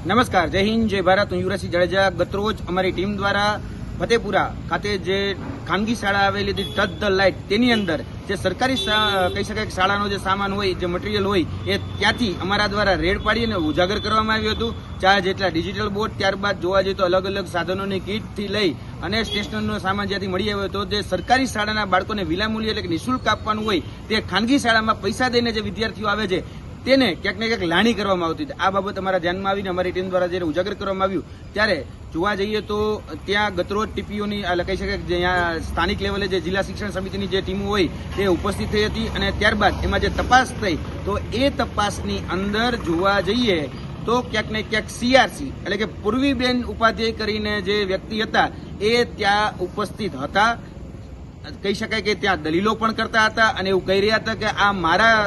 નમસ્કાર, જય હિન્દ, જય ભારત. હું યુવરાજસિંહ જાડેજા. ગતરોજ અમારી ટીમ દ્વારા ફતેપુરા ખાતે જે ખાનગી શાળા આવેલી હતી ટચ ધ લાઇટ, તેની અંદર જે સરકારી કહી શકાય શાળાનો જે સામાન હોય, જે મટીરિયલ હોય, એ ત્યાંથી અમારા દ્વારા રેડ પાડી અને ઉજાગર કરવામાં આવ્યું હતું. 4 જેટલા ડિજિટલ બોર્ડ, ત્યારબાદ જોવા જઈએ તો અલગ અલગ સાધનોની કીટથી લઈ અને સ્ટેશનરીનો સામાન જ્યાંથી મળી આવ્યો હતો, જે સરકારી શાળાના બાળકોને વિનામૂલ્ય એટલે કે નિઃશુલ્ક આપવાનું હોય, તે ખાનગી શાળામાં પૈસા દઈને જે વિદ્યાર્થીઓ આવે છે તેને ક્યાંક ને ક્યાંક લાણી કરવામાં આવતી હતી. આ બાબત અમારા ધ્યાનમાં આવીને અમારી ટીમ દ્વારા જ્યારે ઉજાગર કરવામાં આવ્યું ત્યારે જોવા જઈએ તો ત્યાં ગતરોજ ટીપીઓની કહી શકાય કે જ્યાં સ્થાનિક લેવલે જે જિલ્લા શિક્ષણ સમિતિની જે ટીમો હોય તે ઉપસ્થિત થઈ હતી અને ત્યારબાદ એમાં જે તપાસ થઈ તો એ તપાસની અંદર જોવા જઈએ તો ક્યાંક ને ક્યાંક સીઆરસી એટલે કે પૂર્વીબેન ઉપાધ્યાય કરીને જે વ્યક્તિ હતા એ ત્યાં ઉપસ્થિત હતા. કહી શકાય કે ત્યાં દલીલો પણ કરતા હતા અને એવું કહી રહ્યા હતા કે આ મારા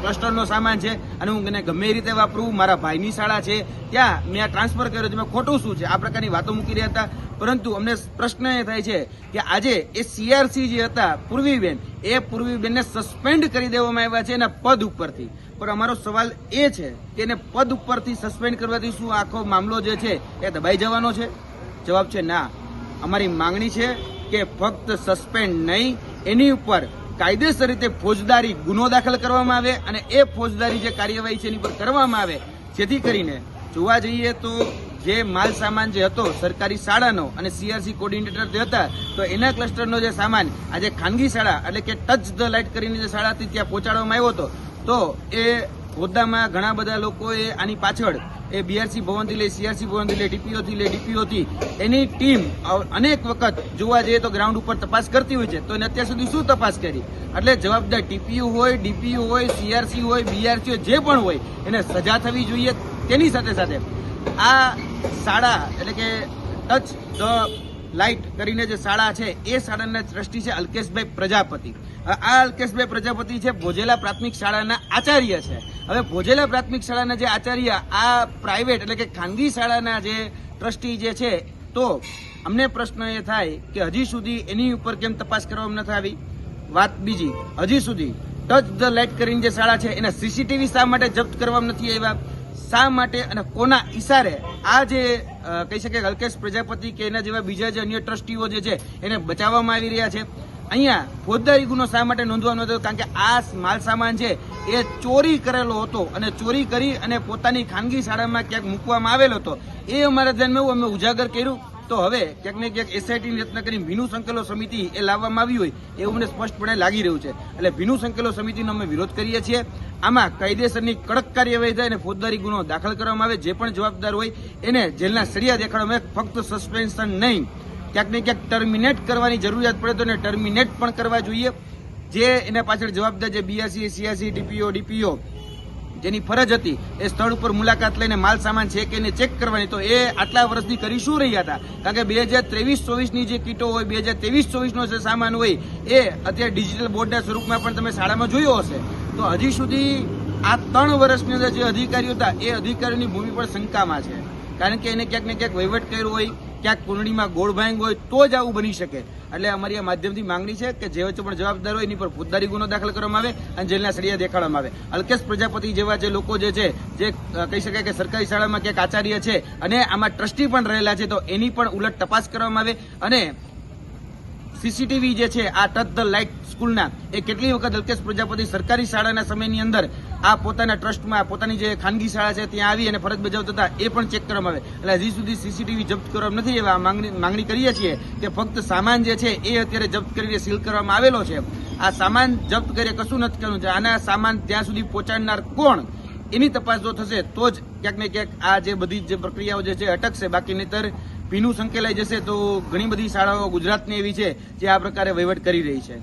ક્લસ્ટરનો સામાન છે અને હું એને ગમે એ રીતે વાપરું, મારા ભાઈની શાળા છે ત્યાં મેં આ ટ્રાન્સફર કર્યો છે, મેં ખોટું શું છે, આ પ્રકારની વાતો મૂકી રહ્યા હતા. પરંતુ અમને પ્રશ્ન એ થાય છે કે આજે એ સીઆરસી જે હતા પૂર્વીબેનને સસ્પેન્ડ કરી દેવામાં આવ્યા છે એના પદ ઉપરથી. પણ અમારો સવાલ એ છે કે એને પદ ઉપરથી સસ્પેન્ડ કરવાથી શું આખો મામલો જે છે એ દબાઈ જવાનો છે? જવાબ છે ના. અમારી માંગણી છે કે ફક્ત સસ્પેન્ડ નહીં, એની ઉપર કાયદેસર રીતે ફોજદારી ગુનો દાખલ કરવામાં આવે અને એ ફોજદારી જે કાર્યવાહી છે એની પર કરવામાં આવે, જેથી કરીને જોવા જઈએ તો જે માલ સામાન જે હતો સરકારી શાળાનો અને સીઆરસી કોર્ડિનેટર જે હતા તો એના ક્લસ્ટરનો જે સામાન આજે ખાનગી શાળા એટલે કે ટચ ધ લાઇટ કરીને જે શાળા હતી ત્યાં પહોંચાડવામાં આવ્યો હતો. તો એ હોદ્દામાં ઘણા બધા લોકોએ આની પાછળ એ બીઆરસી ભવનથી લઈ, સીઆરસી ભવનથી લઈ, ડીપીઓથી એની ટીમ અનેક વખત જોવા જઈએ તો ગ્રાઉન્ડ ઉપર તપાસ કરતી હોય છે. તો એને અત્યાર સુધી શું તપાસ કરી? એટલે જવાબદાર ટીપીયુ હોય, ડીપીયુ હોય, સીઆરસી હોય, બીઆરસી હોય, જે પણ હોય એને સજા થવી જોઈએ. તેની સાથે સાથે આ શાળા એટલે કે ટચ ધ લાઇટ કરીને જે શાળા છે એ શાળાના ટ્રસ્ટી છે અલ્કેશભાઈ પ્રજાપતિ. આ અલ્કેશભાઈ પ્રજાપતિ છે ભોજેલા પ્રાથમિક શાળાના આચાર્ય છે. હવે ભોજેલા પ્રાથમિક શાળાના જે આચાર્ય આ પ્રાઇવેટ એટલે કે ખાનગી શાળાના જે ટ્રસ્ટી જે છે, તો અમને પ્રશ્ન એ થાય કે હજી સુધી એની ઉપર કેમ તપાસ કરવામાં નથી આવી? વાત બીજી, હજી સુધી ટચ ધ લાઇટ કરીને જે શાળા છે એના સીસીટીવી શા માટે જપ્ત કરવામાં નથી આવ્યા? શા માટે અને કોના ઈશારે આ જે કહી શકાય અલ્કેશ પ્રજાપતિ કે એના જેવા બીજા જે અન્ય ટ્રસ્ટીઓ જે છે એને બચાવવામાં આવી રહ્યા છે? અહીંયા ફોજદારી ગુનો શા માટે નોંધવાનો હતો? કારણ કે આ માલ સામાન છે એ ચોરી કરેલો હતો અને ચોરી કરી અને પોતાની ખાનગી શાળામાં ક્યાંક મૂકવામાં આવેલો હતો. એ અમારા ધ્યાનમાં અમે ઉજાગર કર્યું. તો હવે ક્યાંક ને ક્યાંક એસઆઈટીની રચના કરી ભીનું સંકેલો સમિતિ એ લાવવામાં આવી હોય એવું મને સ્પષ્ટપણે લાગી રહ્યું છે. એટલે ભીનું સંકેલો સમિતિનો અમે વિરોધ કરીએ છીએ. આમાં કાયદેસરની કડક કાર્યવાહી થાય અને ફોજદારી ગુનો દાખલ કરવામાં આવે. જે પણ જવાબદાર હોય એને જેલના સળિયા દેખાડવામાં આવે. ફક્ત સસ્પેન્શન નહીં, ક્યાંક ને ક્યાંક ટર્મિનેટ કરવાની જરૂરિયાત પડે તો એને ટર્મિનેટ પણ કરવા જોઈએ. જે એના પાછળ જવાબદાર જે બીઆરસી, સીઆરસી, ડીપીઓ જેની ફરજ હતી એ સ્થળ ઉપર મુલાકાત લઈને માલ સામાન છે કે એને ચેક કરવાની, તો એ આટલા વર્ષથી કરી શું રહ્યા હતા? કારણ કે 2023-24ની જે કીટો હોય, 2023-24નો જે સામાન હોય એ અત્યારે ડિજિટલ બોર્ડના સ્વરૂપમાં પણ તમે શાળામાં જોયો હશે. તો હજી સુધી આ 3 વર્ષની અંદર જે અધિકારીઓ હતા એ અધિકારીઓની ભૂમિ પણ શંકામાં છે. કારણ કે એને ક્યાંક ને ક્યાંક વહીવટ કર્યો હોય, ક્યાંક કુંડળીમાં ગોળ ભાંગ હોય તો જ આવું બની શકે. એટલે અમારી આ માધ્યમથી માંગણી છે કે જે પણ જવાબદાર હોય એની પર ફોજદારી ગુનો દાખલ કરવામાં આવે અને જેલના સળિયા દેખાડવામાં આવે. અલ્કેશ પ્રજાપતિ જેવા જે લોકો જે છે જે કહી શકાય કે સરકારી શાળામાં ક્યાંક આચાર્ય છે અને આમાં ટ્રસ્ટી પણ રહેલા છે, તો એની પણ ઉલટ તપાસ કરવામાં આવે. અને સીસીટીવી જે છે આ ટચ ધ લાઇટ સ્કૂલના એ કેટલી વખત અલ્કેશ પ્રજાપતિ સરકારી શાળાના સમયની અંદર આ પોતાના ટ્રસ્ટમાં પોતાની જે ખાનગી શાળા છે ત્યાં આવી અને ફરજ બજાવતા હતા એ પણ ચેક કરવામાં આવે. એટલે હજી સુધી સીસીટીવી જપ્ત કરવામાં નથી. એવા માંગણી કરીએ છીએ કે ફક્ત સામાન જે છે એ અત્યારે જપ્ત કરીને સીલ કરવામાં આવેલો છે. આ સામાન જપ્ત કરી કશું નથી કરવું છે. આના સામાન ત્યાં સુધી પહોંચાડનાર કોણ એની તપાસ જો થશે તો જ ક્યાંક ને ક્યાંક આ જે બધી જે પ્રક્રિયાઓ જે છે અટકશે. બાકી નહીતર ભીનું સંકેલાઈ જશે. તો ઘણી બધી શાળાઓ ગુજરાતની એવી છે જે આ પ્રકારે વહીવટ કરી રહી છે.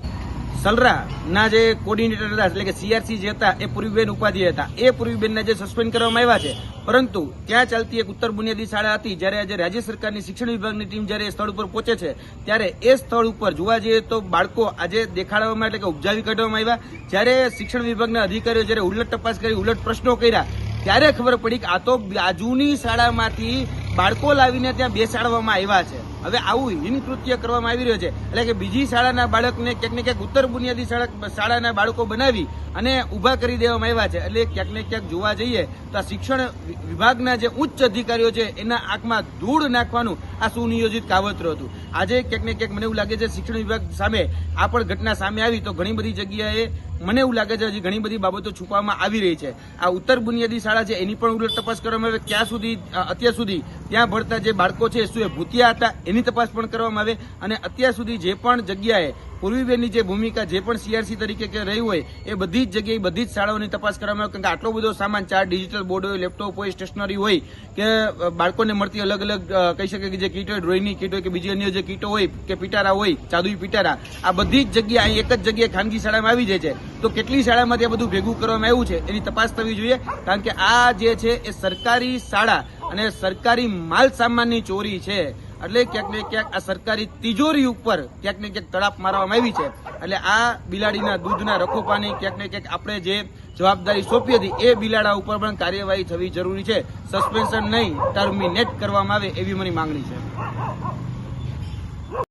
સલરાના જે કોર્ડિનેટર હતા એટલે કે સીઆરસી જે હતા એ પૂર્વીબેન ઉપાધ્યાય હતા. એ પૂર્વીબેનને જે સસ્પેન્ડ કરવામાં આવ્યા છે, પરંતુ ત્યાં ચાલતી એક ઉત્તર બુનિયાદી શાળા હતી. જ્યારે આજે રાજ્ય સરકારની શિક્ષણ વિભાગની ટીમ જ્યારે સ્થળ ઉપર પહોંચે છે ત્યારે એ સ્થળ ઉપર જોવા જઈએ તો બાળકો આજે દેખાડવામાં એટલે કે ઉપજાવી કાઢવામાં આવ્યા. જ્યારે શિક્ષણ વિભાગના અધિકારીઓ જ્યારે ઉલટ તપાસ કરી, ઉલટ પ્રશ્નો કર્યા ત્યારે ખબર પડી કે આ તો બાજુની શાળામાંથી બાળકો લાવીને ત્યાં બેસાડવામાં આવ્યા છે. હવે આવું હીન કૃત્ય કરવામાં આવી રહ્યો છે. એટલે કે બીજી શાળાના બાળકને ક્યાંક ને ક્યાંક ઉત્તર બુનિયાદી શાળાના બાળકો બનાવી અને ઉભા કરી દેવામાં આવ્યા છે. એટલે ક્યાંક ને ક્યાંક જોવા જઈએ તો આ શિક્ષણ વિભાગના જે ઉચ્ચ અધિકારીઓ છે એના આંખમાં ધૂળ નાખવાનું આ સુનિયોજિત કાવતરું હતું. આજે ક્યાંક ને ક્યાંક મને એવું લાગે છે શિક્ષણ વિભાગ સામે આ પણ ઘટના સામે આવી તો ઘણી બધી જગ્યાએ મને એવું લાગે છે હજી ઘણી બધી બાબતો છુપાવવામાં આવી રહી છે. આ ઉત્તર બુનિયાદી શાળા છે એની પણ ઉલટ તપાસ કરવામાં આવે. ક્યાં સુધી અત્યાર સુધી ત્યાં ભણતા જે બાળકો છે શું એ ભૂતિયા હતા એની તપાસ પણ કરવામાં આવે. અને અત્યાર સુધી જે પણ જગ્યાએ પૂર્વીબેનની જે ભૂમિકા જે પણ સીઆરસી તરીકે કે રહી હોય એ બધી જ જગ્યાએ બધી જ શાળાઓની તપાસ કરવામાં આવે. કારણ કે આટલો બધો સામાન 4 ડિજિટલ બોર્ડ હોય, લેપટોપ હોય, સ્ટેશનરી હોય કે બાળકોને મળતી અલગ અલગ કહી શકે કે જે કીટ હોય, ડ્રોઈંગની કીટ હોય કે બીજી અન્ય જે કીટો હોય કે પિટારા હોય, જાદુઈ પિટારા, આ બધી જ જગ્યાએ અહીં એક જ જગ્યાએ ખાનગી શાળામાં આવી જાય છે. તો કેટલી શાળામાં ત્યાં બધું ભેગું કરવામાં આવ્યું છે એની તપાસ થવી જોઈએ. કારણ કે આ જે છે એ સરકારી શાળા અને સરકારી માલ સામાનની ચોરી છે. એટલે ક્યાંક ને ક્યાંક આ સરકારી તિજોરી ઉપર ક્યાંક ને ક્યાંક તડાપ મારવામાં આવી છે. એટલે આ બિલાડીના દૂધના રખોપાની ક્યાંક ને ક્યાંક આપણે જે જવાબદારી સોંપી હતી એ બિલાડા ઉપર પણ કાર્યવાહી થવી જરૂરી છે. સસ્પેન્શન નહીં, ટર્મિનેટ કરવામાં આવે એવી મારી માંગણી છે.